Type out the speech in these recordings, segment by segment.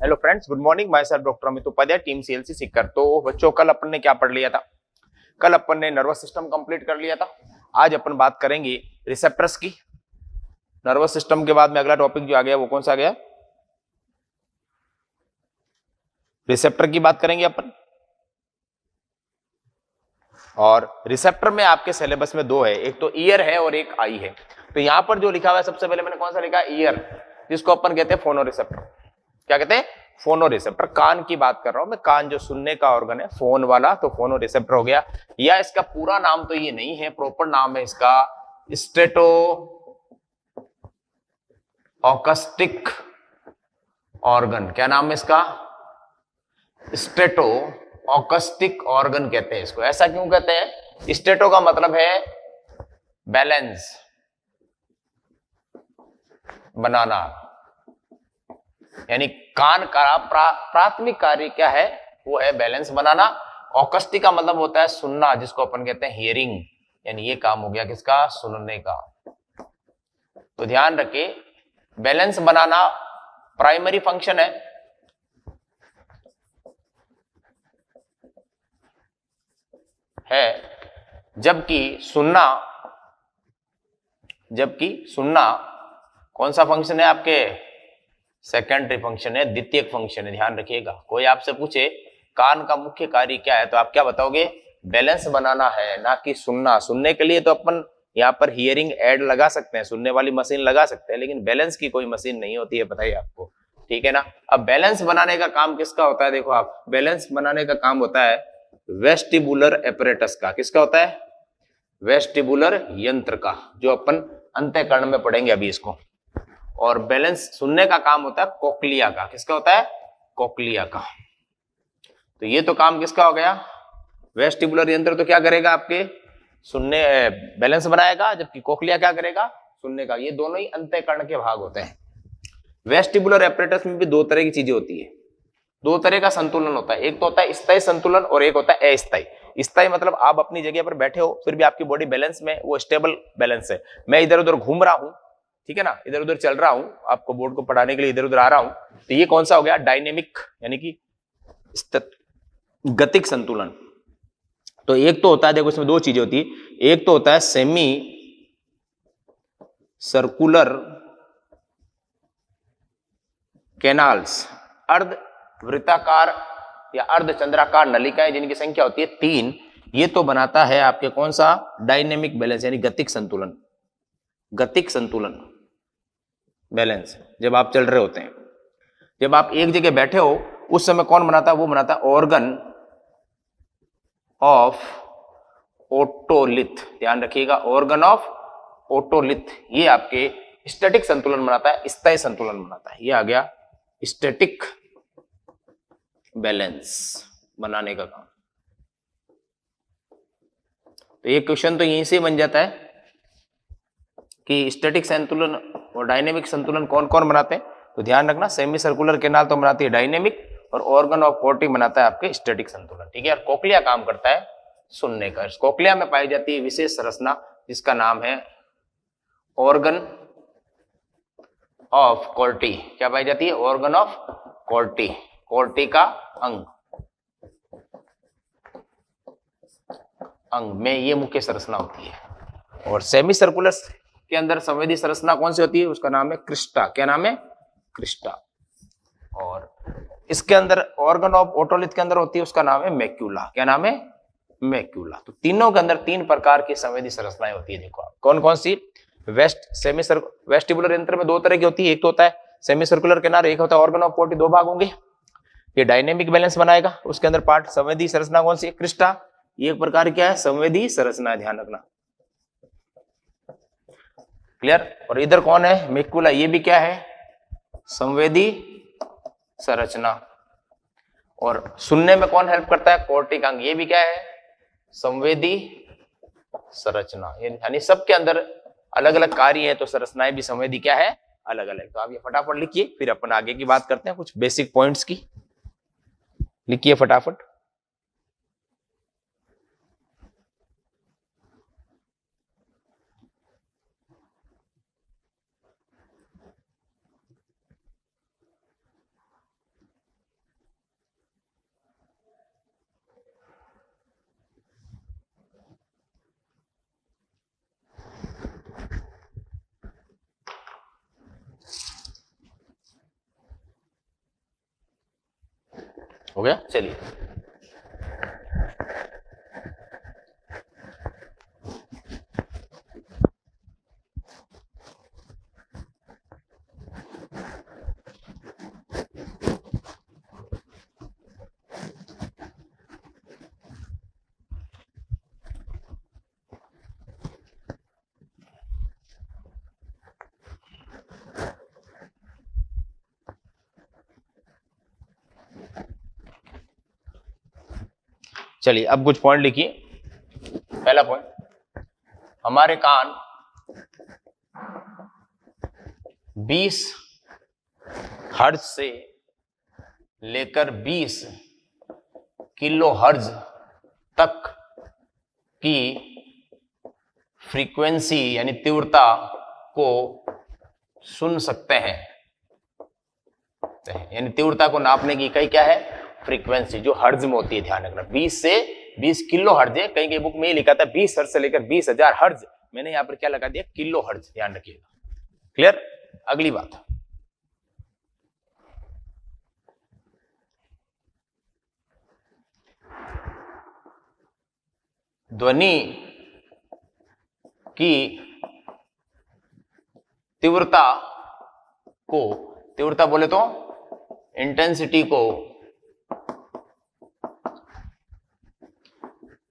Hello friends, good morning. Myself doctor Amit Upadhyay, team CLC Sikar. तो बच्चों, कल अपन ने क्या पढ़ लिया था? कल अपन ने नर्वस सिस्टम कंप्लीट कर लिया था। आज अपन बात करेंगे रिसेप्टर्स की। नर्वस सिस्टम के बाद में अगला टॉपिक जो आ गया वो कौन सा आ गया? रिसेप्टर की बात करेंगे अपन। और रिसेप्टर में आपके सिलेबस में दो है, एक तो ईयर है और एक आई है। तो यहां पर जो लिखा हुआ है, सबसे पहले मैंने कौन सा लिखा है? ईयर, जिसको अपन कहते हैं फोनो रिसेप्टर। क्या कहते हैं? फोनो रिसेप्टर। कान की बात कर रहा हूं मैं, कान जो सुनने का ऑर्गन है, फोन वाला, तो फोनो रिसेप्टर हो गया। या इसका पूरा नाम तो ये नहीं है, प्रॉपर नाम है इसका स्टेटो ऑकस्टिक ऑर्गन। क्या नाम है इसका? स्टेटो ऑकस्टिक ऑर्गन कहते हैं इसको। ऐसा क्यों कहते हैं? स्टेटो का मतलब है बैलेंस बनाना, यानी कान का प्राथमिक कार्य क्या है? वो है बैलेंस बनाना। ऑकस्टिक का मतलब होता है सुनना, जिसको अपन कहते हैं हियरिंग, यानी ये काम हो गया किसका? सुनने का। तो ध्यान रखिए, बैलेंस बनाना प्राइमरी फंक्शन है, जबकि सुनना कौन सा फंक्शन है आपके? सेकेंडरी फंक्शन है, द्वितीयक फंक्शन है। ध्यान रखिएगा, कोई आपसे पूछे कान का मुख्य कार्य क्या है, तो आप क्या बताओगे? बैलेंस बनाना है, ना कि सुनना। सुनने के लिए तो अपन यहाँ पर हियरिंग एड लगा सकते हैं, सुनने वाली मशीन लगा सकते हैं, लेकिन बैलेंस की कोई मशीन नहीं होती है, बताइए आपको। ठीक है ना? अब बैलेंस बनाने का काम किसका होता है? देखो आप, बैलेंस बनाने का काम होता है वेस्टिबुलर एपरेटस का। किसका होता है? वेस्टिबुलर यंत्र का, जो अपन अंतःकरण में पढ़ेंगे अभी इसको। और बैलेंस सुनने का काम होता है कोक्लिया का। किसका होता है? कोक्लिया का। तो ये तो काम किसका हो गया? वेस्टिबुलर यंत्र तो क्या करेगा? आपके सुनने बैलेंस बनाएगा, जबकि कोक्लिया क्या करेगा? सुनने का। ये दोनों ही अंतःकरण के भाग होते हैं। वेस्टिबुलर एपरेटस में भी दो तरह की चीजें होती है, दो तरह का संतुलन होता है। एक तो होता है स्थायी संतुलन और एक होता है अस्थायी। स्थायी मतलब आप अपनी जगह पर बैठे हो, फिर भी आपकी बॉडी बैलेंस में, वो स्टेबल बैलेंस है। मैं इधर उधर घूम रहा हूं, ठीक है ना, इधर उधर चल रहा हूं, आपको बोर्ड को पढ़ाने के लिए इधर उधर आ रहा हूं, तो ये कौन सा हो गया? डायनेमिक, यानी कि गतिक संतुलन। तो एक तो होता है, देखो इसमें दो चीजें होती है, एक तो होता है सेमी सर्कुलर कैनाल्स, अर्ध वृत्ताकार या अर्धचंद्राकार नलिकाएं, जिनकी संख्या होती है 3। ये तो बनाता है आपके कौन सा? डायनेमिक बैलेंस, यानी गतिक संतुलन। गतिक संतुलन बैलेंस जब आप चल रहे होते हैं, जब आप एक जगह बैठे हो, उस समय कौन बनाता है? वो बनाता है ऑर्गन ऑफ ओटोलिथ। ध्यान रखिएगा, ऑर्गन ऑफ ओटोलिथ। ये आपके स्टैटिक संतुलन बनाता है, स्थायी संतुलन बनाता है। ये आ गया स्टैटिक बैलेंस बनाने का काम। तो ये क्वेश्चन तो यहीं से बन जाता है कि स्टैटिक संतुलन और डायनेमिक संतुलन कौन कौन बनाते हैं। तो ध्यान रखना, सेमी सर्कुलर कैनाल तो बनाती है डायनेमिक, और ऑर्गन ऑफ कोर्टी बनाता है आपके स्टैटिक संतुलन। ठीक है, और कोक्लिया काम करता है सुनने का। कोक्लिया में पाई जाती है विशेष संरचना, जिसका नाम है ऑर्गन ऑफ कोर्टी। क्या पाई जाती है? ऑर्गन ऑफ कोर्टी, कोर्टी का अंग में ये मुख्य संरचना होती है। और सेमी सर्कुलर के अंदर संवेदी संरचना कौन सी होती है? उसका नाम है क्रिस्टा। क्या नाम है? क्रिस्टा। और इसके अंदर ऑर्गन ऑफ ओटोलिथ के अंदर होती है, उसका नाम है मैक्यूला। क्या नाम है? मैक्यूला। तो तीनों के अंदर तीन प्रकार की संवेदी संरचनाएं होती है। देखो आप, कौन कौन सी? वेस्टिबुलर यंत्र में दो तरह की होती है, एक तो होता है सेमी सर्कुलर कैनाल, एक होता है ऑर्गन ऑफ कोर्टी। दो भाग होंगे। ये डायनेमिक बैलेंस बनाएगा, उसके अंदर पार्ट संवेदी संरचना कौन सी है? क्रिस्टा। ये एक प्रकार क्या है? संवेदी संरचना। ध्यान रखना, क्लियर। और इधर कौन है? मैक्यूला। ये भी क्या है? संवेदी संरचना। और सुनने में कौन हेल्प करता है? कोर्टिक अंग। ये भी क्या है? संवेदी संरचना। यानी सबके अंदर अलग अलग कार्य है, तो संरचनाएं भी संवेदी क्या है? अलग अलग। तो आप ये फटाफट लिखिए, फिर अपन आगे की बात करते हैं, कुछ बेसिक पॉइंट्स की। लिखिए फटाफट। हो गया। चलिए चलिए अब कुछ पॉइंट लिखिए। पहला पॉइंट, हमारे कान 20 हर्ट्ज से लेकर 20 किलो हर्ट्ज तक की फ्रीक्वेंसी यानी तीव्रता को सुन सकते हैं। यानी तीव्रता को नापने की इकाई क्या है? फ्रीक्वेंसी, जो हर्ट्ज में होती है। ध्यान रखना 20 से 20 किलो हर्ट्ज है। कहीं कहीं बुक में ये लिखा था 20 हर्ट्ज से लेकर 20,000 हर्ट्ज, मैंने यहां पर क्या लगा दिया? Kilo hertz. ध्यान रखिएगा। क्लियर? अगली बात, ध्वनि की तीव्रता को, तीव्रता बोले तो इंटेंसिटी को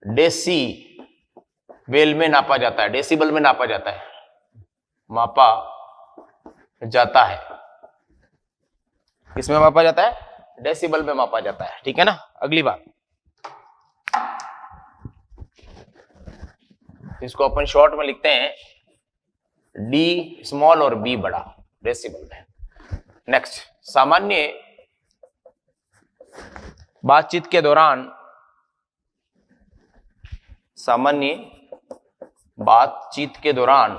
डेसीबल में नापा जाता है। डेसीबल में नापा जाता है, मापा जाता है। किसमें मापा जाता है? डेसीबल में मापा जाता है। ठीक है ना। अगली बात, इसको अपन शॉर्ट में लिखते हैं डी स्मॉल और बी बड़ा, डेसीबल में। नेक्स्ट, सामान्य बातचीत के दौरान, सामान्य बातचीत के दौरान,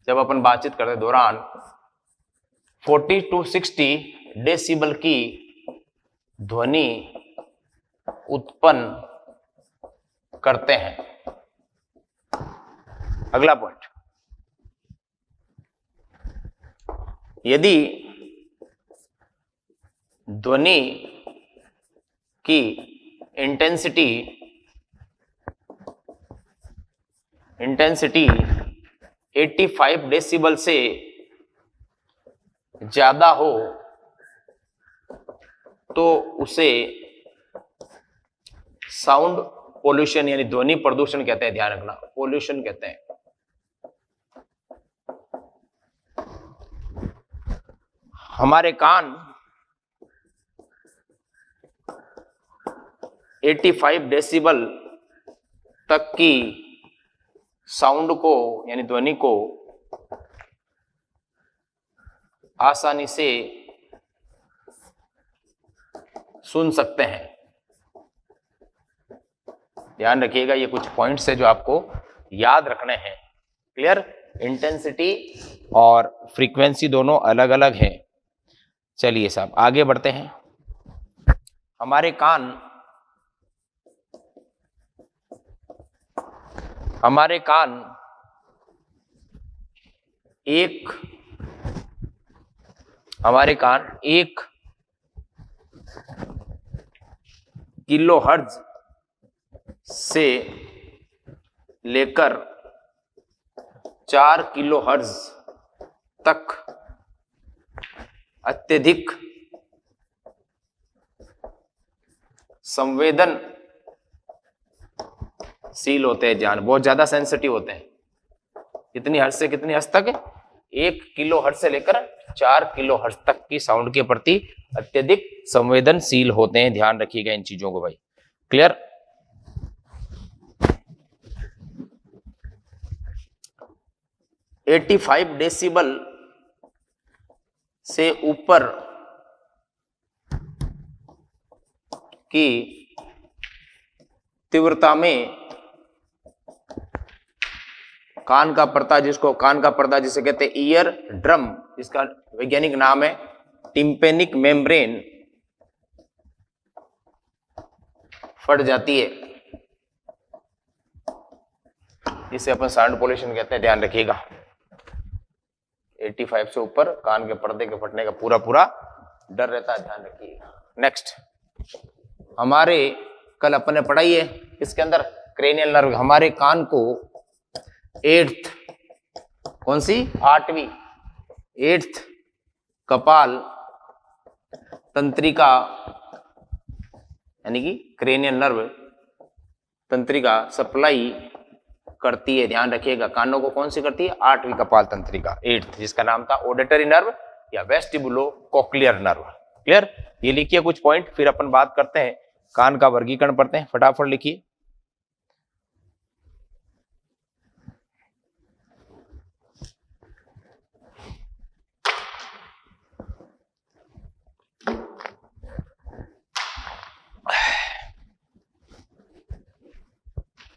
जब अपन बातचीत करते दौरान 40 to 60 डेसिबल की ध्वनि उत्पन्न करते हैं। अगला पॉइंट, यदि ध्वनि की इंटेंसिटी 85 डेसिबल से ज्यादा हो तो उसे साउंड पोल्यूशन यानी ध्वनि प्रदूषण कहते हैं। ध्यान रखना, पोल्यूशन कहते हैं। हमारे कान 85 डेसिबल तक की साउंड को यानी ध्वनि को आसानी से सुन सकते हैं। ध्यान रखिएगा, ये कुछ पॉइंट्स है जो आपको याद रखने हैं। क्लियर? इंटेंसिटी और फ्रीक्वेंसी दोनों अलग अलग हैं। चलिए साहब आगे बढ़ते हैं। हमारे कान एक किलो हर्ट्ज से लेकर 4 किलो हर्ट्ज तक अत्यधिक संवेदनशील होते हैं। जान बहुत ज्यादा सेंसिटिव होते हैं। कितनी हर्ट्ज से कितनी हर्ट्ज तक? 1 किलो हर्ट्ज से लेकर 4 किलो हर्ट्ज तक की साउंड के प्रति अत्यधिक संवेदनशील होते हैं। ध्यान रखिएगा इन चीजों को भाई। क्लियर? एटी 85 डेसिबल से ऊपर की तीव्रता में कान का पर्दा जिसे कहते हैं ईयर ड्रम, इसका वैज्ञानिक नाम है टिम्पेनिक मेम्ब्रेन, फट जाती है। इसे अपन साउंड पोल्यूशन कहते हैं। ध्यान रखिएगा, 85 से ऊपर कान के पर्दे के फटने का पूरा डर रहता है। ध्यान रखिएगा। नेक्स्ट, हमारे कल अपन ने पढ़ाई है इसके अंदर क्रेनियल नर्व, हमारे कान को 8th, कौन सी 8वीं 8th कपाल तंत्रिका यानी कि क्रेनियल नर्व तंत्रिका सप्लाई करती है। ध्यान रखिएगा, कानों को कौन सी करती है? 8वीं कपाल तंत्रिका 8th, जिसका नाम था ऑडिटरी नर्व या वेस्टिबुलो कोक्लियर नर्व। क्लियर? ये लिखिए कुछ पॉइंट, फिर अपन बात करते हैं कान का वर्गीकरण पढ़ते हैं। फटाफट लिखिए।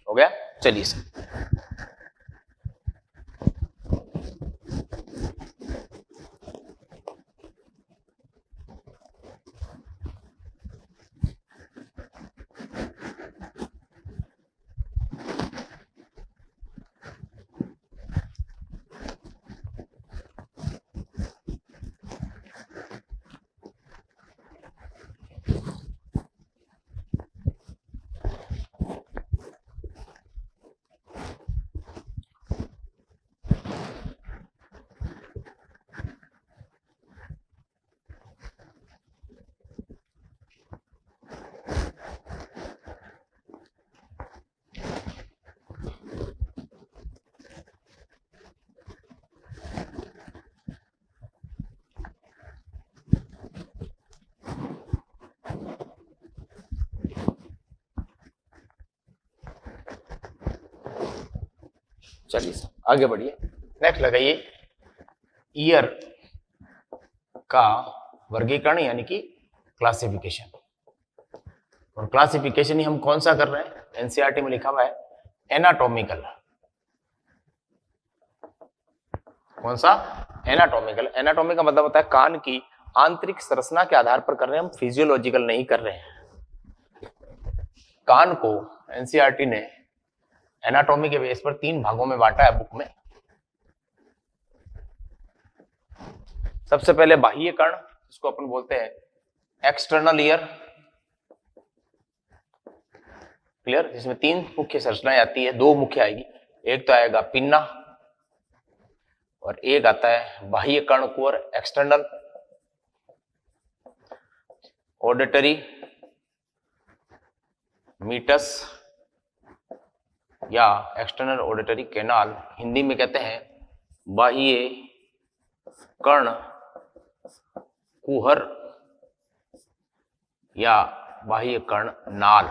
हो गया? चलिए सर, चलिए सर आगे बढ़िए। नेक्स्ट लगाइए, ईयर का वर्गीकरण यानी कि क्लासिफिकेशन। और क्लासिफिकेशन ही हम कौन सा कर रहे हैं? एनसीईआरटी में लिखा हुआ है एनाटॉमिकल। कौन सा? एनाटॉमिकल। एनाटॉमी का मतलब होता है कान की आंतरिक संरचना के आधार पर कर रहे हैं हम, फिजियोलॉजिकल नहीं कर रहे हैं। कान को एनसीईआरटी ने एनाटॉमी के बेस पर 3 भागों में बांटा है बुक में। सबसे पहले बाह्य कर्ण, जिसको अपन बोलते हैं एक्सटर्नल ईयर। क्लियर? जिसमें 3 मुख्य संरचनाएं आती है, 2 मुख्य आएगी। एक तो आएगा पिन्ना और एक आता है बाह्य कर्णकुहर एक्सटर्नल ऑडिटरी मीटस या एक्सटर्नल ऑडिटरी कैनाल, हिंदी में कहते हैं बाह्य कर्ण कुहर या बाह्य कर्ण नाल।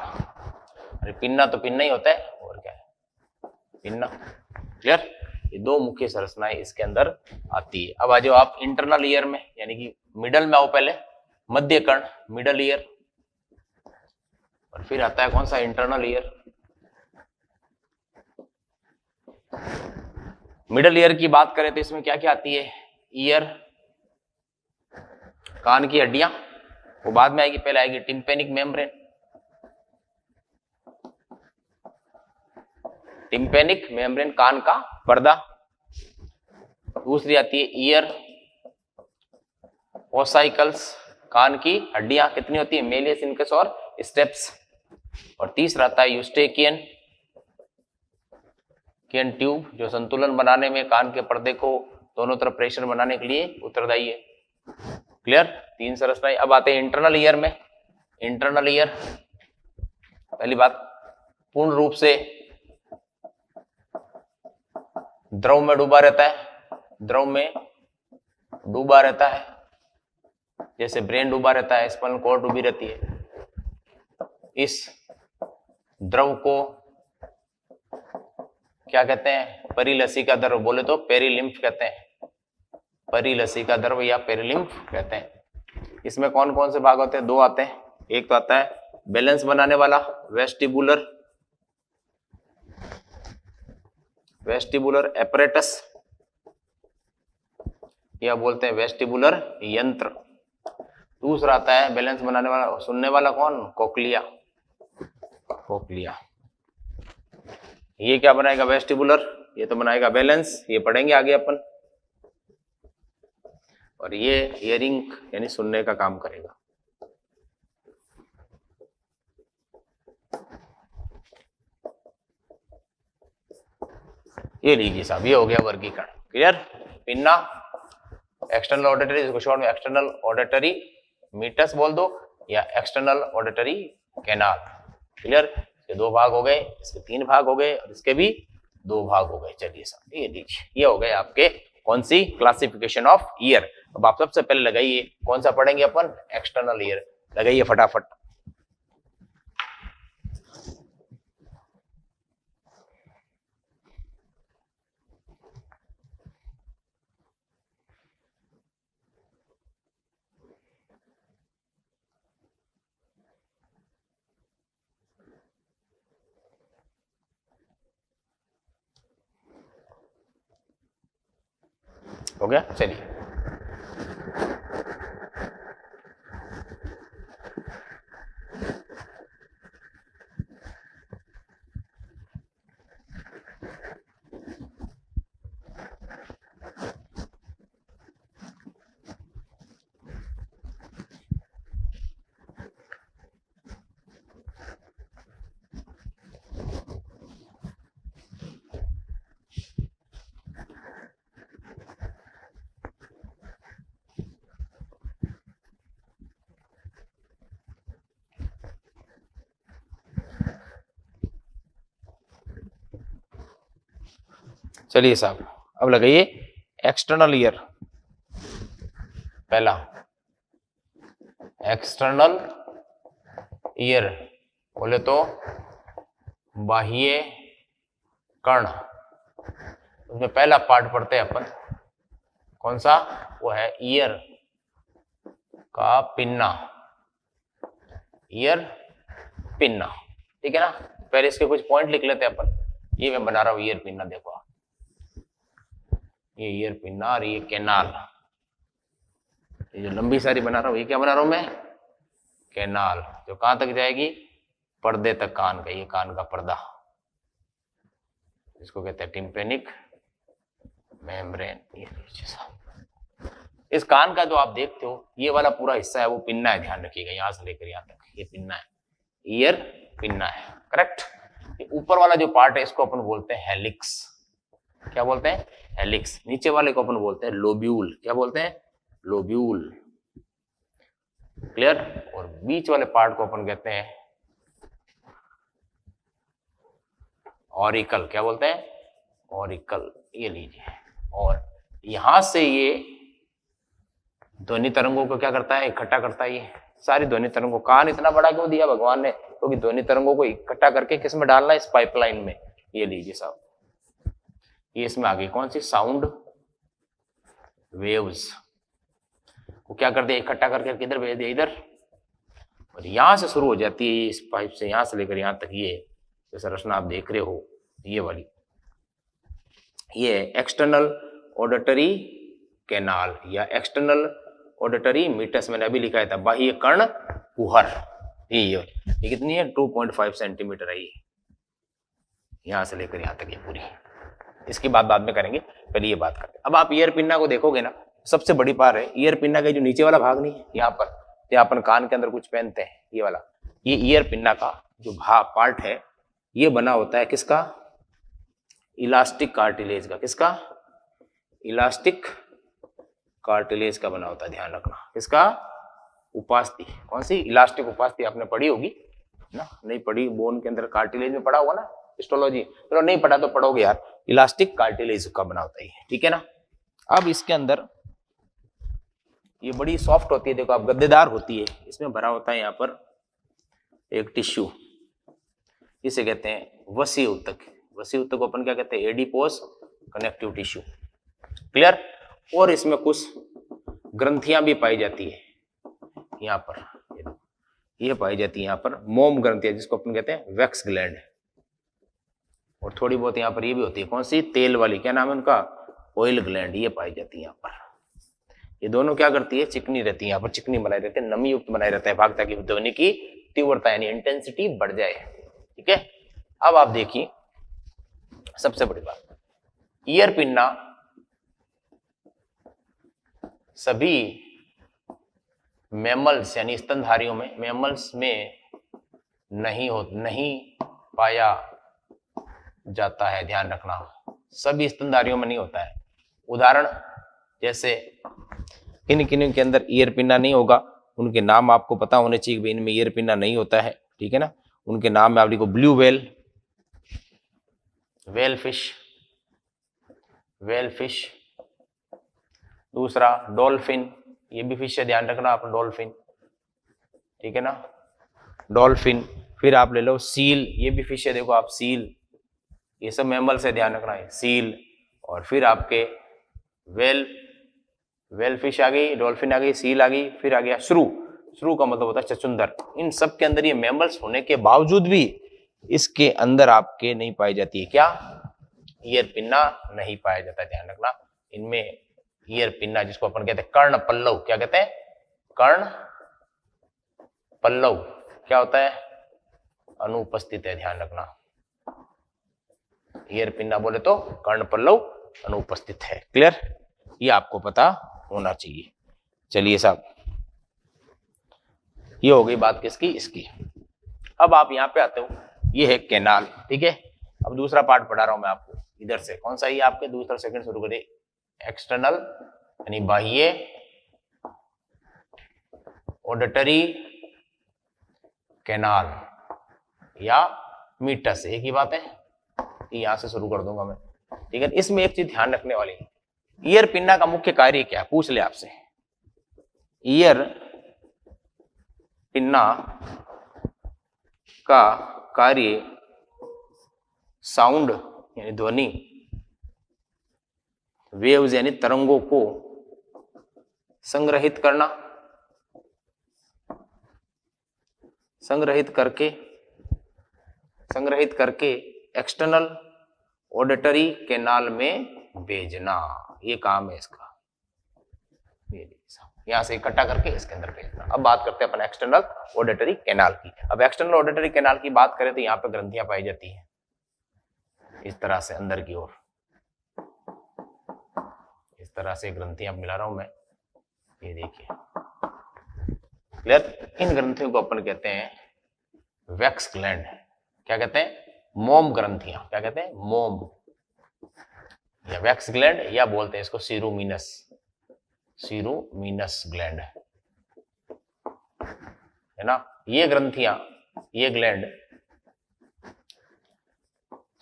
अरे पिन्ना तो पिन्ना ही होता है, और क्या है? पिन्ना। क्लियर? ये 2 मुख्य संरचनाएं इसके अंदर आती है। अब आ जाओ आप इंटरनल ईयर में, यानी कि मिडल में आओ पहले। मध्य कर्ण मिडल ईयर, और फिर आता है कौन सा? Internal ear. मिडल ईयर की बात करें तो इसमें क्या क्या आती है? ईयर, कान की हड्डियां, वो बाद में आएगी, पहले आएगी टिम्पेनिक मेम्ब्रेन। टिम्पेनिक मेम्ब्रेन कान का पर्दा। दूसरी आती है ईयर ओसाइकल्स, कान की हड्डियां कितनी होती है? मेलियस, इनकस और स्टेप्स। और तीसरा आता है यूस्टेकियन ट्यूब, जो संतुलन बनाने में कान के पर्दे को दोनों तरफ प्रेशर बनाने के लिए उत्तरदायी है। क्लियर? 3 संरचनाएं। अब आते हैं इंटरनल ईयर में। इंटरनल ईयर, पहली बात, पूर्ण रूप से द्रव में डूबा रहता है। द्रव में डूबा रहता है, जैसे ब्रेन डूबा रहता है, स्पाइनल कॉर्ड डूबी रहती है। इस द्रव को क्या कहते हैं? परिलसिका द्रव, बोले तो पेरिलिम्फ कहते हैं। परिलसिका द्रव या पेरिलिम्फ कहते हैं। इसमें कौन कौन से भाग होते हैं? 2 आते हैं। एक तो आता है बैलेंस बनाने वाला वेस्टिबुलर एपरेटस, या बोलते हैं वेस्टिबुलर यंत्र। दूसरा आता है बैलेंस बनाने वाला, सुनने वाला कौन? कोक्लिया। ये क्या बनाएगा? वेस्टिबुलर। ये तो बनाएगा बैलेंस, ये पढ़ेंगे आगे अपन। और ये हियरिंग यानी सुनने का काम करेगा। ये लीजिए साहब, ये हो गया वर्गीकरण। क्लियर? पिन्ना, एक्सटर्नल ऑडिटरी, इसको शॉर्ट में एक्सटर्नल ऑडिटरी मीटस बोल दो या एक्सटर्नल ऑडिटरी कैनाल। क्लियर? इसके 2 भाग हो गए, इसके 3 भाग हो गए और इसके भी 2 भाग हो गए। चलिए साहब, ये लीजिए, ये हो गए आपके कौन सी क्लासिफिकेशन ऑफ ईयर। अब आप सबसे पहले लगाइए, कौन सा पढ़ेंगे अपन? External ear. लगाइए फटाफट। हो गया? चलिए, चलिए साहब, अब लगाइए एक्सटर्नल ईयर। पहला एक्सटर्नल ईयर बोले तो बाह्य कर्ण। उसमें पहला पार्ट पढ़ते हैं अपन, कौन सा? वो है ईयर का पिन्ना। ईयर पिन्ना, ठीक है ना? पहले इसके कुछ पॉइंट लिख लेते हैं अपन। ये मैं बना रहा हूं ईयर पिन्ना, देखो ये ईयर पिन्ना और ये कैनाल। ये जो लंबी सारी बना रहा हूं, ये क्या बना रहा हूं मैं? कैनाल, जो कहां तक जाएगी? पर्दे तक कान का, ये कान का पर्दा, इसको कहते हैं टिम्पेनिक मेम्ब्रेन। इस कान का जो आप देखते हो, ये वाला पूरा हिस्सा है वो पिन्ना है, ध्यान रखिएगा, यहां से लेकर यहां तक ये पिन्ना है, ईयर पिन्ना है। करेक्ट? ये ऊपर वाला जो पार्ट है इसको अपन बोलते हैं हेलिक्स। क्या बोलते हैं? हेलिक्स। नीचे वाले को अपन बोलते हैं लोब्यूल। क्या बोलते हैं? लोब्यूल। क्लियर? और बीच वाले पार्ट को अपन कहते हैं ऑरिकल। क्या बोलते हैं? ऑरिकल। ये लीजिए, और यहां से ये ध्वनि तरंगों को क्या करता है? इकट्ठा करता है। ये सारी ध्वनि तरंगों, कान इतना बड़ा क्यों दिया भगवान ने? क्योंकि ध्वनि तरंगों को इकट्ठा करके किस में डालना है? इस पाइपलाइन में। ये लीजिए साहब, ये इसमें आ गई कौन सी? साउंड वेव्स को क्या कर दिया? इकट्ठा करके किधर भेज दिया? इधर। और यहां से शुरू हो जाती है इस पाइप से, यहां से लेकर यहां तक ये जो संरचना आप देख रहे हो, ये वाली, ये एक्सटर्नल ऑडिटरी कैनाल या एक्सटर्नल ऑडिटरी मीटस। मैंने अभी लिखा था बाह्य कर्ण कुहर। ये कितनी है? 2.5 सेंटीमीटर है ये, यहां से लेकर यहां तक ये पूरी। इसकी बात बाद में करेंगे, पहले ये बात करते हैं। अब आप ईयर पिन्ना को देखोगे ना, सबसे बड़ी बात है ईयर पिन्ना का जो नीचे वाला भाग नहीं है, यहाँ पर यहाँ अपन कान के अंदर कुछ पहनते हैं, ये वाला, ये ईयर पिन्ना का जो पार्ट है, ये बना होता है किसका? इलास्टिक कार्टिलेज का। किसका? इलास्टिक कार्टिलेज का बना होता है, ध्यान रखना। किसका? उपास्थि। कौन सी? इलास्टिक उपास्थि। आपने पढ़ी होगी ना? नहीं पढ़ी? बोन के अंदर कार्टिलेज में पढ़ा होगा ना, हिस्टोलॉजी। चलो नहीं पढ़ा तो पढ़ोगे यार। इलास्टिक कार्टिलेज का बना होता है, ठीक है ना? अब इसके अंदर ये बड़ी सॉफ्ट होती है, देखो आप, गद्देदार होती है। इसमें भरा होता है यहाँ पर एक टिश्यू, इसे कहते हैं वसीय ऊतक। वसीय ऊतक को अपन क्या कहते हैं? Adipose connective tissue. क्लियर? और इसमें कुछ ग्रंथियां भी पाई जाती है यहाँ पर, ये पाई जाती है यहाँ पर मोम ग्रंथियां, जिसको अपन कहते हैं वैक्स ग्लैंड। और थोड़ी बहुत यहाँ पर ये भी होती है, कौन सी? तेल वाली, क्या नाम है उनका? Oil gland. ये पाई जाती है यहाँ पर। ये दोनों क्या करती है? चिकनी रहती है, यहाँ पर चिकनी बनाई रहती है, नमी युक्त बनाए रहता है भाग, ताकि ध्वनि की तीव्रता यानी इंटेंसिटी बढ़ जाए। ठीक है? अब आप देखिए सबसे बड़ी बात, ईयर पिन्ना सभी मैमल्स यानी स्तनधारियों में, मैमल्स में नहीं पाया जाता है, ध्यान रखना। सभी स्तनधारियों में नहीं होता है। उदाहरण जैसे किन किन के अंदर ईयर पिन्ना नहीं होगा, उनके नाम आपको पता होने चाहिए कि इनमें ईयर पिन्ना नहीं होता है, ठीक है ना। उनके नाम में आप लिखो blue whale, whale fish, whale fish. दूसरा डॉल्फिन, ये भी फिश है, ध्यान रखना आप, डॉल्फिन, ठीक है ना, डॉल्फिन। फिर आप ले लो सील, ये भी फिश है, देखो आप सील, ये सब मैमल से, ध्यान रखना है, सील। और फिर आपके वेल, वेल फिश आ गई, डॉल्फिन आ गई, सील आ गई, फिर आ गया श्रू। श्रू का मतलब होता है चचुंदर। इन सब के अंदर ये मैमल्स होने के बावजूद भी इसके अंदर आपके नहीं पाई जाती है क्या, ईयर पिन्ना नहीं पाया जाता, ध्यान रखना। इनमें ईयर पिन्ना, जिसको अपन कहते हैं कर्ण पल्लव, क्या कहते हैं, कर्ण पल्लव, क्या होता है, अनुपस्थित है, ध्यान रखना। ईयर पिन्ना बोले तो कर्ण पल्लव अनुपस्थित है। क्लियर, ये आपको पता होना चाहिए। चलिए साहब, ये हो गई बात किसकी, इसकी। अब आप यहां पे आते हो, ये है कैनाल, ठीक है। अब दूसरा पार्ट पढ़ा रहा हूं मैं आपको इधर से, कौन सा, ये आपके दूसरा सेकंड शुरू करिए। एक्सटर्नल यानी बाह्य, ऑडिटरी कैनाल या मीटस, एक ही बात है, यहां से शुरू कर दूंगा मैं, ठीक है। इसमें एक चीज ध्यान रखने वाली, ईयर पिन्ना का मुख्य कार्य क्या, पूछ ले आपसे। ईयर पिन्ना का कार्य साउंड यानी ध्वनि, वेव्स यानी तरंगों को संग्रहित करना, संग्रहित करके एक्सटर्नल ऑडिटरी कैनाल में भेजना, ये काम है इसका। यहां से इकट्ठा करके इसके अंदर भेजना। अब बात करते हैं अपन एक्सटर्नल ऑडिटरी कैनाल की। अब एक्सटर्नल ऑडिटरी कैनाल की बात करें तो यहाँ पे ग्रंथियां पाई जाती हैं इस तरह से अंदर की ओर, इस तरह से ग्रंथियां मिला रहा हूं मैं, ये देखिए। क्लियर, इन ग्रंथियों को अपन कहते हैं वैक्स ग्लैंड, क्या कहते हैं, मोम ग्रंथियां, क्या कहते हैं, मोम या वैक्स ग्लैंड, या बोलते हैं इसको सीरोमीनस, सीरोमीनस ग्लैंड, है ना। ये ग्रंथियां, ये ग्लैंड,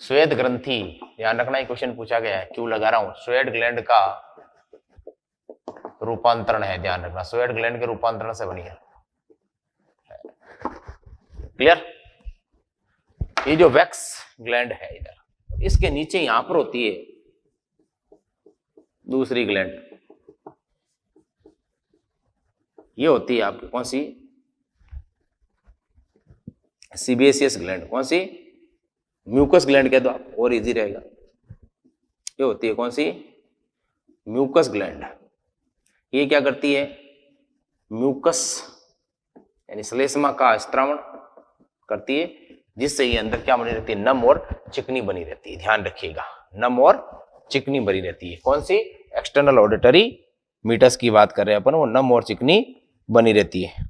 श्वेत ग्रंथि, ध्यान रखना, ये क्वेश्चन पूछा गया है, क्यों लगा रहा हूं, श्वेत ग्लैंड का रूपांतरण है, ध्यान रखना, श्वेत ग्लैंड के रूपांतरण से बनी है। क्लियर, ये जो वैक्स ग्लैंड है इधर, इसके नीचे यहां पर होती है दूसरी ग्लैंड, ये होती है आपकी कौन सी, सीबेसियस ग्लैंड, कौन सी, म्यूकस ग्लैंड कह दो आप और इजी रहेगा। ये होती है कौन सी, म्यूकस ग्लैंड। ये क्या करती है, म्यूकस यानी श्लेष्मा का स्त्रावण करती है, जिससे ये अंदर क्या बनी रहती है, नम और चिकनी बनी रहती है, ध्यान रखिएगा, नम और चिकनी बनी रहती है। कौन सी, एक्सटर्नल ऑडिटरी मीटस की बात कर रहे हैं अपन, वो नम और चिकनी बनी रहती है।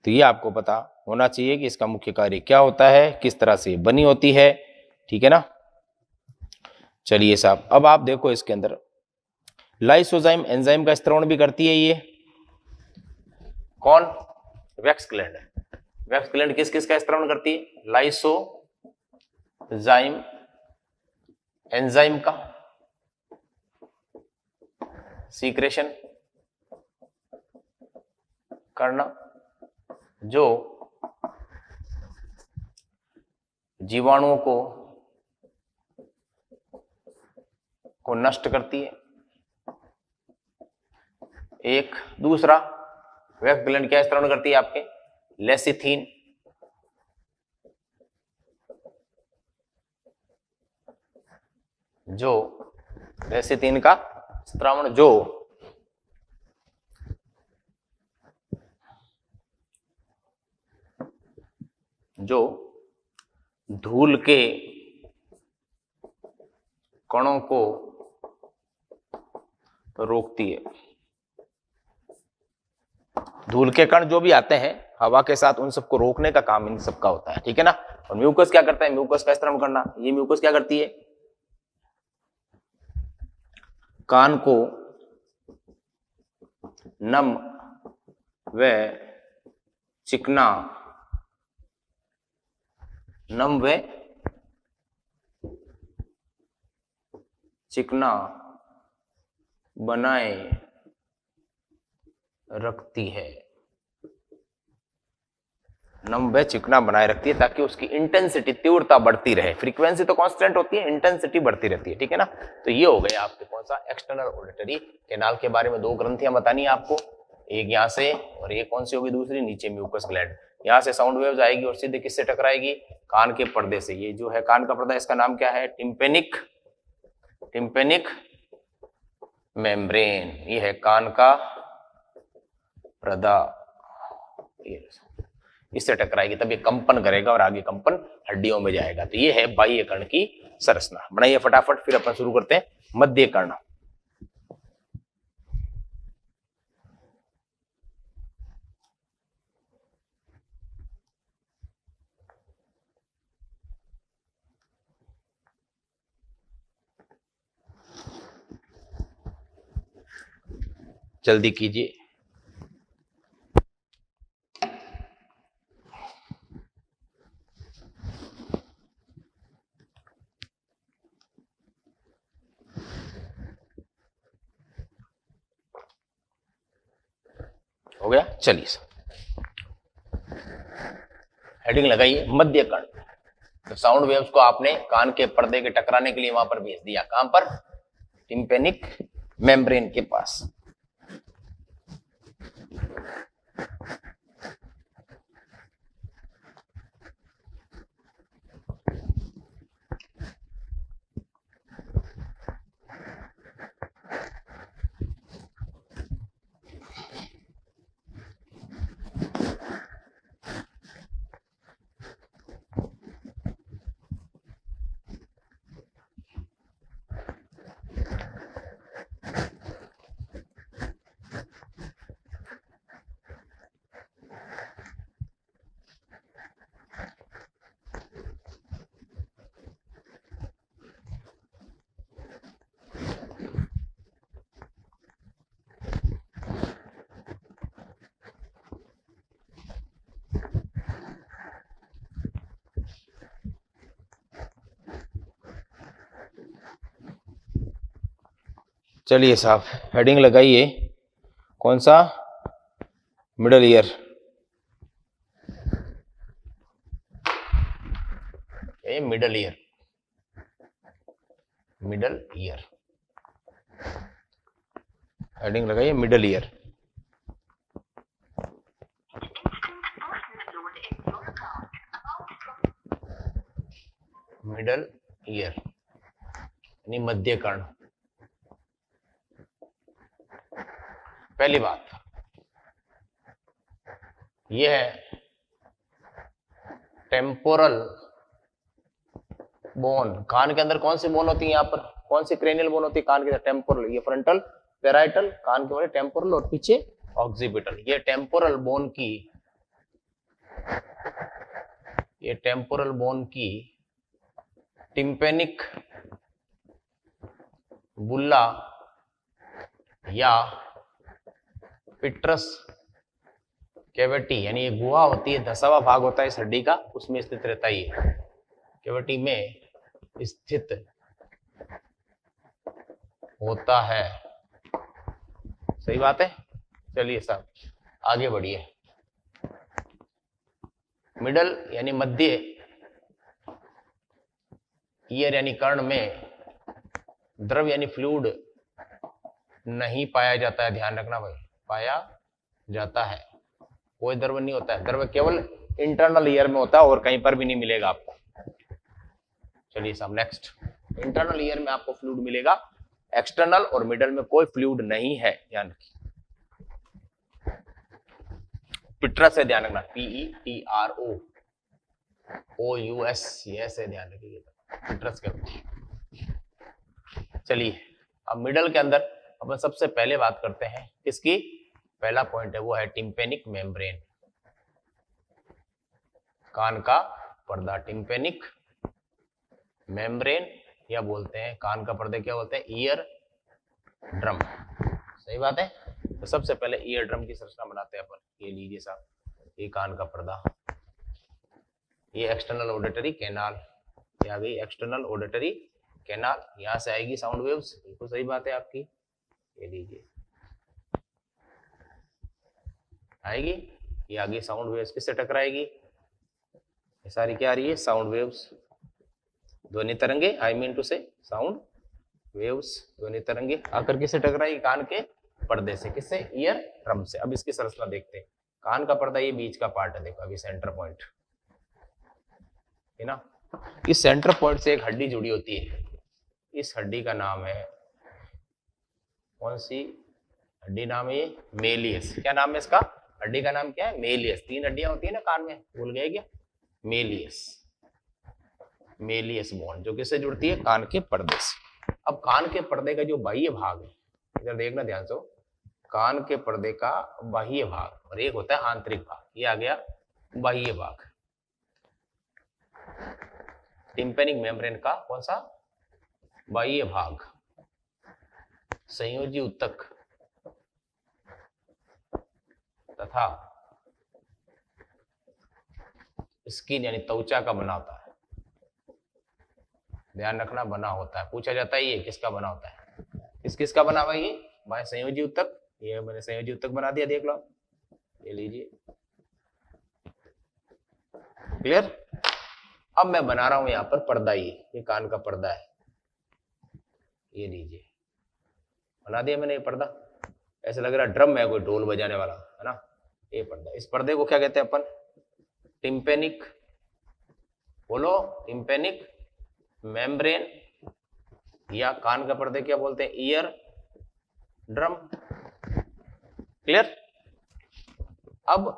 तो ये आपको पता होना चाहिए कि इसका मुख्य कार्य क्या होता है, किस तरह से बनी होती है, ठीक है ना। चलिए साहब, अब आप देखो इसके अंदर लाइसोजाइम एंजाइम का स्त्रावण भी करती है ये, कौन, वैक्स ग्लैंड। वैक्स ग्लैंड किस किस का स्त्रावण करती है, लाइसोजाइम एंजाइम का सीक्रेशन करना, जो जीवाणुओं को नष्ट करती है। एक दूसरा, वैक्स ग्लैंड क्या स्त्रावण करती है आपके, लेसिथीन, जो लेसिथीन का स्त्रावण जो धूल के कणों को तो रोकती है। धूल के कण जो भी आते हैं हवा के साथ, उन सबको रोकने का काम इन सबका होता है, ठीक है ना। और म्यूकस क्या करता है, म्यूकस का स्त्राव करना। ये म्यूकस क्या करती है, कान को नम व चिकना, नम व चिकना बनाए रखती है। नम व चिकना बनाए रखती है ताकि उसकी इंटेंसिटी, तीव्रता बढ़ती रहे। फ्रीक्वेंसी तो कांस्टेंट होती है, इंटेंसिटी बढ़ती रहती है, ठीक है ना। तो ये हो गए आपके कौन सा, एक्सटर्नल ऑडिटरी कैनाल के बारे में 2 ग्रंथियां बतानी है आपको, एक यहाँ से और ये कौन सी होगी दूसरी, नीचे म्यूकस ग्लैंड। यहाँ से साउंड वेव्स आएगी और सीधे किससे टकराएगी, कान के पर्दे से। ये जो है कान का पर्दा, इसका नाम क्या है, टिम्पेनिक मेम्ब्रेन। ये है कान का पर्दा, इससे टकराएगी तब ये कंपन करेगा और आगे कंपन हड्डियों में जाएगा। तो ये है बाह्य कर्ण की संरचना। बनाइए फटाफट, फिर अपन शुरू करते हैं मध्य कर्ण। जल्दी कीजिए। हो गया, चलिए हेडिंग लगाइए मध्य कर्ण। तो साउंड वेव्स को आपने कान के पर्दे के टकराने के लिए वहां पर भेज दिया, कहां पर, टिम्पेनिक मेम्ब्रेन के पास। चलिए साहब हेडिंग लगाइए, कौन सा, मिडल ईयर। ये middle ear, middle ear, heading लगाइए मिडल ईयर। मिडल ईयर यानी मध्य कर्ण। पहली बात यह है टेम्पोरल बोन। कान के अंदर कौन सी बोन होती है, यहाँ पर कौन सी क्रेनियल बोन होती है कान के अंदर, टेम्पोरल। ये फ्रंटल पेराइटल, कान के बड़े टेम्पोरल, और पीछे ऑक्सीपिटल। ये टेम्पोरल बोन की टिम्पेनिक बुल्ला या पिट्रस कैविटी यानी ये गुहा होती है, 10वां भाग होता है इस हड्डी का, उसमें स्थित रहता है। ये कैविटी में स्थित होता है। सही बात है। चलिए साहब आगे बढ़िए। मिडल यानी मध्य, ईयर यानी कर्ण में द्रव यानी फ्लूइड नहीं पाया जाता है। ध्यान रखना भाई, पाया जाता है, कोई द्रव नहीं होता है। द्रव केवल इंटरनल ईयर में होता है और कहीं पर भी नहीं मिलेगा आपको। चलिए साहब नेक्स्ट, इंटरनल ईयर में आपको फ्लूइड मिलेगा, एक्सटर्नल और मिडल में कोई फ्लूइड नहीं है। ध्यान रखिए, पिट्रस से ध्यान रखना, PETRO OUS, ऐसे ध्यान रखिए पिट्रस के। चलिए अब मिडल के अंदर अपन सबसे पहले बात करते हैं किसकी, पहला पॉइंट है वो है टिम्पेनिक मेम्ब्रेन, कान का पर्दा, टिम्पेनिक मेम्ब्रेन, या बोलते हैं कान का पर्दे क्या बोलते हैं, ईयर ड्रम। सही बात है। तो सबसे पहले ईयर ड्रम की संरचना बनाते हैं अपन। ये लीजिए साहब, ये कान का पर्दा, ये एक्सटर्नल ऑडिटरी कैनाल, ये आ गई एक्सटर्नल ऑडिटरी कैनाल, यहां से आएगी साउंड वेव्स, बिल्कुल सही बात है आपकी। ये लीजिए आएगी, ये आ गई साउंड वेव्स, किससे टकराएगी, ये सारी क्या आ रही है, साउंड वेव्स, ध्वनि तरंगे, आई मीन टू से साउंड वेव्स, ध्वनि तरंगे आकर किससे टकराएगी, कान के पर्दे से, किससे, ईयर ड्रम से। अब इसकी संरचना देखते हैं। कान का पर्दा ये बीच का पार्ट है, देखो अभी सेंटर पॉइंट है ना, इस सेंटर पॉइंट से एक हड्डी जुड़ी होती है, इस हड्डी का नाम है, कौन सी हड्डी नाम है ये, मेलियस। क्या नाम है इसका, हड्डी का नाम क्या है, मेलियस। 3 हड्डियां होती है ना कान में, भूल गए क्या, मेलियस, मेलियस बोन, जो किससे जुड़ती है, कान के पर्दे से। अब कान के पर्दे का जो बाह्य भाग है, इधर देखना ध्यान से, कान के पर्दे का बाह्य भाग और एक होता है आंतरिक भाग, ये आ गया बाह्य भाग, टिम्पेनिक मेम्ब्रेन का कौन सा, बाह्य भाग, संयोजी ऊतक तथा स्किन यानी त्वचा का बना होता है, ध्यान रखना, बना होता है। पूछा जाता है ये किसका बना होता है, किसका बना हुआ ये, बाह्य संयोजी ऊतक, ये मैंने संयोजी ऊतक बना दिया, देख लो, ये लीजिए, क्लियर। अब मैं बना रहा हूं यहां पर पर्दा, ये कान का पर्दा है, ये लीजिए बना दिया मैंने ये पर्दा, ऐसा लग रहा है ड्रम है कोई ढोल बजाने वाला, है ना, ये पर्दा। इस पर्दे को क्या कहते हैं अपन, टिम्पेनिक, बोलो, टिम्पेनिक मेम्ब्रेन, या कान का पर्दे क्या बोलते हैं, ईयर ड्रम, क्लियर। अब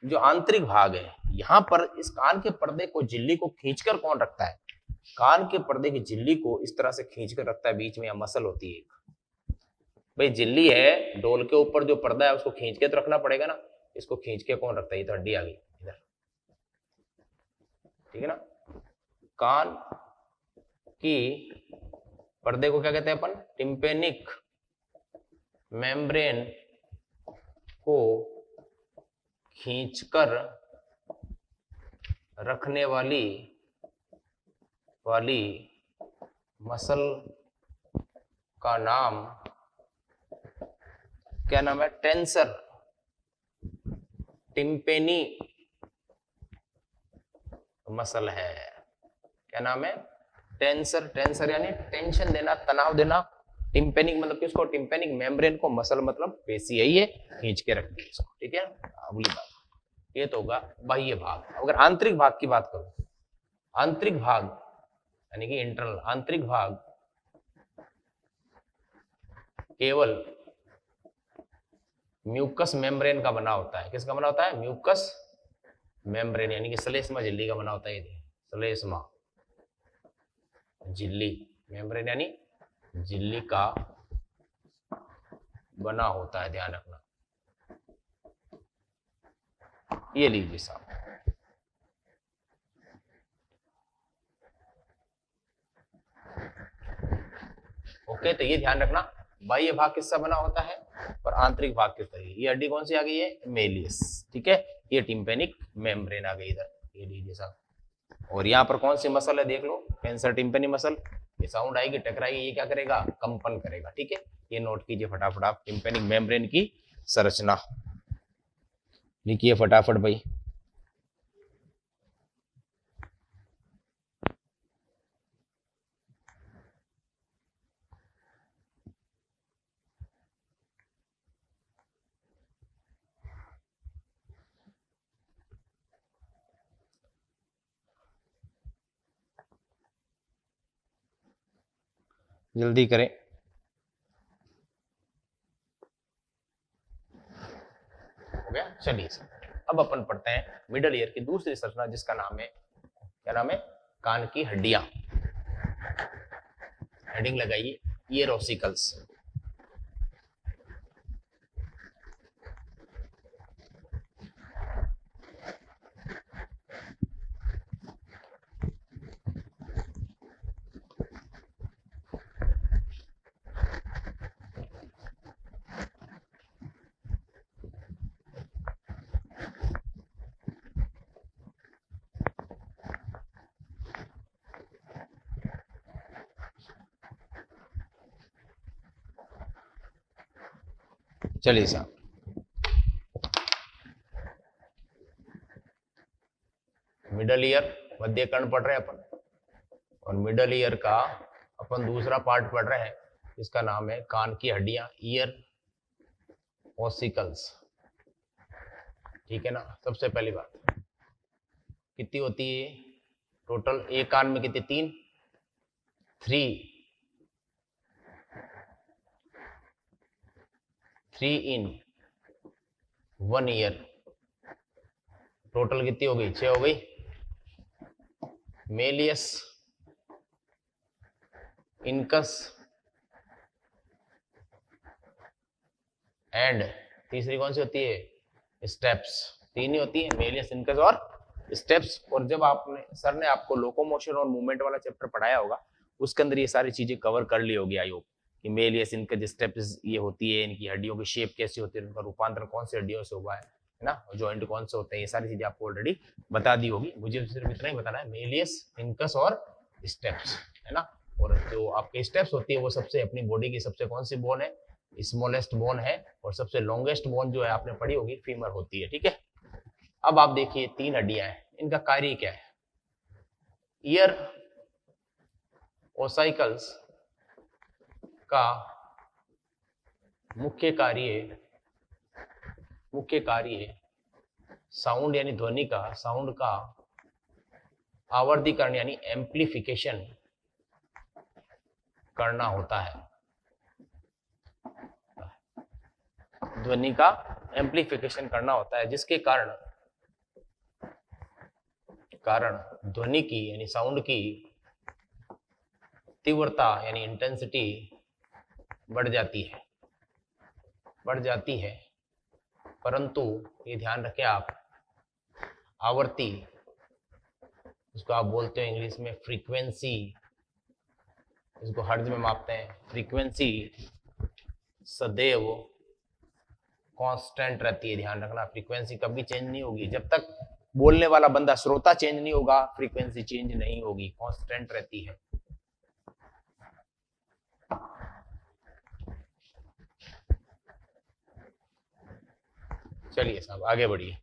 जो आंतरिक भाग है, यहां पर इस कान के पर्दे को, झिल्ली को खींचकर कौन रखता है, कान के पर्दे की झिल्ली को इस तरह से खींचकर रखता है, बीच में मसल होती है एक, भाई झिल्ली है, डोल के ऊपर जो पर्दा है उसको खींच के तो रखना पड़ेगा ना, इसको खींच के कौन रखता है, ये तो हड्डी आ गई इधर, ठीक है ना। कान की पर्दे को क्या कहते हैं अपन, टिम्पेनिक मेम्ब्रेन को खींचकर रखने वाली मसल का नाम क्या नाम है, टेंसर, टिम्पेनी मसल है, क्या नाम है, टेंसर, टेंसर यानी टेंशन देना, तनाव देना, टिम्पेनिक मतलब किसको, टिम्पेनिक मेम्ब्रेन को, मसल मतलब पेशी है, ये खींच के रखती है इसको, ठीक है। अगली बात, ये तो होगा बाह्य भाग। अगर आंतरिक भाग की बात करूं, आंतरिक भाग यानी कि इंटरनल, आंतरिक भाग केवल म्यूकस मेम्ब्रेन का बना होता है, किसका बना होता है, म्यूकस मेम्ब्रेन यानी कि श्लेष्मा झिल्ली का बना होता है, श्लेष्मा झिल्ली, मेम्ब्रेन यानी झिल्ली का बना होता है, ध्यान रखना। ये लीजिए साहब, ओके, तो ये ध्यान रखना, बाह्य भाग किससे बना होता है और आंतरिक भाग किस तरह, ये हड्डी कौन सी आ गई है, मेलियस, ठीक है। ये टिम्पेनिक मेम्ब्रेन आ गई इधर, ये लीजिए साहब, और यहाँ पर कौन सी मसल है, देख लो, टेंसर टिम्पेनी मसल, ये साउंड आएगी, टकराएगी, ये क्या करेगा, कंपन करेगा, ठीक है। ये नोट कीजिए फटाफट आप, टिम्पेनिक मेम्ब्रेन की संरचना लिखिए फटाफट भाई। जल्दी करें, हो गया। चलिए अब अपन पढ़ते हैं मिडल ईयर की दूसरी संरचना, जिसका नाम है, क्या नाम है, कान की हड्डियां। हेडिंग लगाइए, ईयर ऑसिकल्स, चलिए साहब, मिडल ईयर मध्य कर्ण पढ़ रहे हैं अपन, और मिडल ईयर का अपन दूसरा पार्ट पढ़ रहे हैं, इसका नाम है कान की हड्डियां, ईयर ऑसिकल्स। ठीक है ना। सबसे पहली बात, कितनी होती है टोटल, एक कान में कितनी, 3, 3 इन 1 ईयर, टोटल कितनी हो गई, 6 हो गई। मेलियस, इनकस एंड तीसरी कौन सी होती है, स्टेप्स। 3 ही होती है, मेलियस, इनकस और स्टेप्स। और जब आपने सर ने आपको लोकोमोशन और मूवमेंट वाला चैप्टर पढ़ाया होगा, उसके अंदर ये सारी चीजें कवर कर ली होगी आई होप, कि मेलियस, इनकस, स्टेप्स ये होती है, इनकी हड्डियों की शेप कैसी होती है, उनका रूपांतरण कौन सी हड्डियों से हुआ है ना, जॉइंट कौन से होते हैं, ये सारी चीजें आपको ऑलरेडी बता दी होगी। मुझे सिर्फ इतना ही बताना है, मेलियस, इनकस और स्टेप्स, है ना। और जो आपके स्टेप्स होती है वो सबसे अपनी बॉडी की सबसे कौन सी बोन है, स्मॉलेस्ट बोन है, और सबसे लॉन्गेस्ट बोन जो है आपने पढ़ी होगी फीमर होती है। ठीक है। अब आप देखिए 3 हड्डियां हैं, इनका कार्य क्या है। ईयर ओसाइकल्स का मुख्य कार्य साउंड यानी ध्वनि का, साउंड का आवर्धीकरण यानी एम्प्लीफिकेशन करना होता है। ध्वनि का एम्प्लीफिकेशन करना होता है, जिसके कारण ध्वनि की यानी साउंड की तीव्रता यानी इंटेंसिटी बढ़ जाती है। परंतु ये ध्यान रखें आप, आवृत्ति, इसको आप बोलते हो इंग्लिश में फ्रीक्वेंसी, इसको हर्ट्ज में मापते हैं, फ्रीक्वेंसी सदैव कांस्टेंट रहती है। ध्यान रखना, फ्रीक्वेंसी कभी चेंज नहीं होगी, जब तक बोलने वाला बंदा श्रोता चेंज नहीं होगा, फ्रीक्वेंसी चेंज नहीं होगी, कांस्टेंट रहती है। चलिए साहब आगे बढ़िए।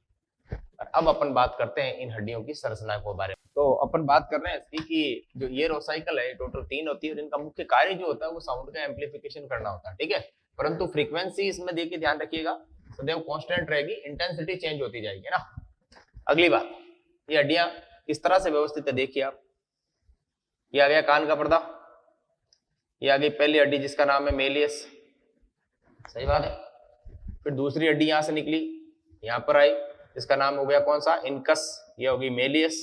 अब अपन बात करते हैं इन हड्डियों की संरचना के बारे में। तो अपन बात कर रहे हैं इसकी कि जो ईयर और साइकिल है टोटल 3 होती है, और इनका मुख्य कार्य जो होता है वो साउंड का एम्प्लीफिकेशन करना होता है। ठीक है। परंतु फ्रीक्वेंसी इसमें देखिए ध्यान रखिएगा सदैव कांस्टेंट रहेगी, इंटेंसिटी चेंज होती जाएगी ना। अगली बात, ये हड्डियां किस तरह से व्यवस्थित है देखिए आप। ये आ गया कान का पर्दा, ये आ गई पहली हड्डी जिसका नाम है मेलियस, सही बात है। फिर दूसरी हड्डी यहां से निकली, यहां पर आई, इसका नाम हो गया कौन सा, इनकस। ये होगी मेलियस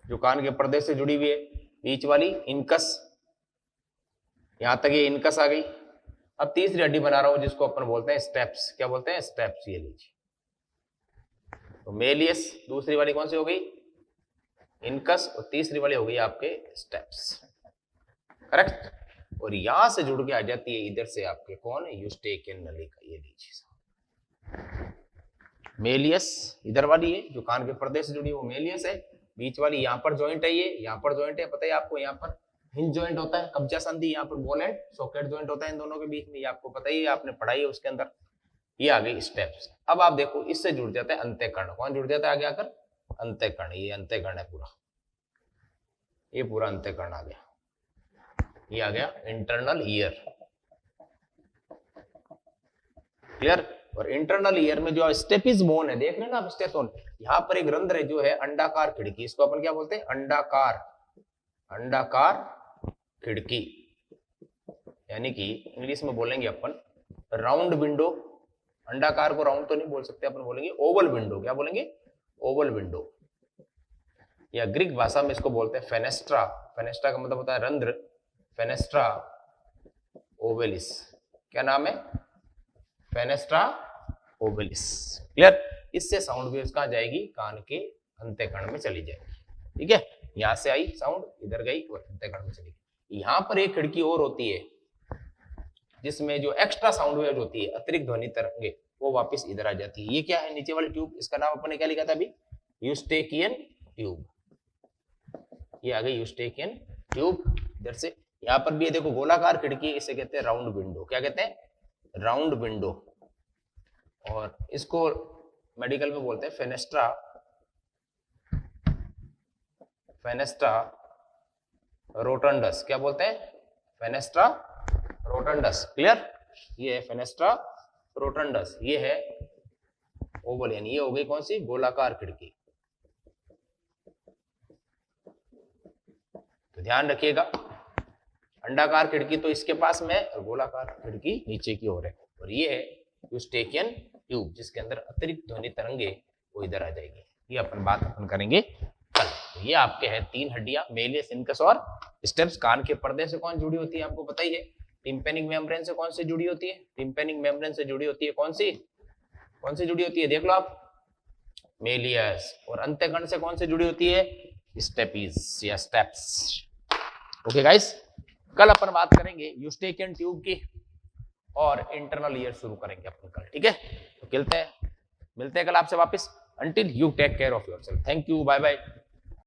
जो कान के पर्दे से जुड़ी हुई है, बीच वाली इनकस, यहां तक ये इनकस आ गई। अब तीसरी हड्डी बना रहा हूं जिसको अपन बोलते हैं स्टेप्स। क्या बोलते हैं, स्टेप्स। ये लीजिए, तो मेलियस दूसरी वाली कौन सी हो गई, इनकस, और तीसरी वाली हो गई आपके स्टेप्स, करेक्ट। और यहां से जुड़ के आ जाती है इधर से आपके कौन है, यूस्टेकियन नलिका। ये लीजिए मेलियस इधर वाली है जो कान के पर्दे से जुड़ी है, वो मेलियस है। बीच वाली यहाँ पर जॉइंट है, ये यहाँ पर जॉइंट है, पता है आपको, यहाँ पर हिंज जॉइंट होता है, कब्जा संधि, यहाँ पर बॉल एंड सॉकेट जॉइंट होता है इन दोनों के बीच में, ये आपको पता ही है, आपने पढ़ाई है उसके अंदर। ये आ गई स्टेप्स। अब आप देखो इससे जुड़ जाता है अंत्यकर्ण। कौन जुड़ जाता है आगे आकर, अंत्यकर्ण। ये अंत्यकर्ण है पूरा, ये पूरा अंत्यकर्ण आ गया। ये आ गया इंटरनल ईयर, क्लियर। और इंटरनल ईयर में जो स्टेपिस बोन है, देख रहे हैं ना आप, स्टेप्स बोन, यहाँ पर एक रंध्र है जो है अंडाकार खिड़की, इसको अपन क्या बोलते हैं, अंडाकार खिड़की, यानी कि इंग्लिश में बोलेंगे अपन राउंड विंडो। अंडाकार को राउंड तो नहीं बोल सकते, अपन बोलेंगे ओवल विंडो। क्या बोलेंगे, ओवल विंडो। या ग्रीक भाषा में इसको बोलते हैं फेनेस्ट्रा। फेनेस्ट्रा का मतलब होता है रंध्र, फेनेस्ट्रा ओवेलिस। क्या नाम है, फेनेस्ट्रा ओवेलिस, क्लियर। इससे साउंड वेव्स कहां जाएगी, कान के अंत्यकर्ण में चली जाएगी। ठीक है, यहां से आई साउंड, इधर गई और अंत्यकर्ण में चली गई। यहां पर एक खिड़की और होती है जिसमें जो एक्स्ट्रा साउंड वेव होती है, अतिरिक्त ध्वनि तरंगे, वो वापस इधर आ जाती है। ये क्या है, नीचे वाली ट्यूब, इसका नाम अपन ने क्या लिखा था अभी, यूस्टेकियन ट्यूब। ये आ गई यूस्टेकियन ट्यूब। इधर से यहाँ पर भी देखो गोलाकार खिड़की, इसे कहते हैं राउंड विंडो। क्या कहते हैं, राउंड विंडो, और इसको मेडिकल में बोलते हैं फेनेस्ट्रा, फेनेस्ट्रा रोटंडस। क्या बोलते हैं? फेनेस्ट्रा रोटंडस। क्लियर? ये है फेनेस्ट्रा रोटंडस, ये है ओवल, यानी ये हो गई कौन सी? गोलाकार खिड़की। तो ध्यान रखिएगा, अंडाकार खिड़की तो इसके पास में, और गोलाकार खिड़की नीचे की ओर है। और ये है यूस्टेकियन ट्यूब, जिसके अंदर अतिरिक्त ध्वनि तरंगे वो इधर आ जाएगी। ये अपन करेंगे कल। तो ये आपके हैं 3 हड्डियां, मेलियस, इनकस और स्टेप्स। कान के पर्दे से कौन जुड़ी होती है आपको पता ही है। टिम्पैनिक मेम्ब्रेन से कौन सी जुड़ी होती है? टिम्पैनिक मेम्ब्रेन से जुड़ी होती है कौन सी जुड़ी होती है? देख लो आप, मेलियस। और अंत्यकण से कौन सी जुड़ी होती है? स्टेपीज या स्टेप्स। ओके गाइस, कल अपन बात करेंगे यूस्टेकियन ट्यूब की और इंटरनल ईयर शुरू करेंगे अपन कल, ठीक है? तो मिलते हैं कल आपसे वापस। Until, you take care of yourself. Thank you, bye bye.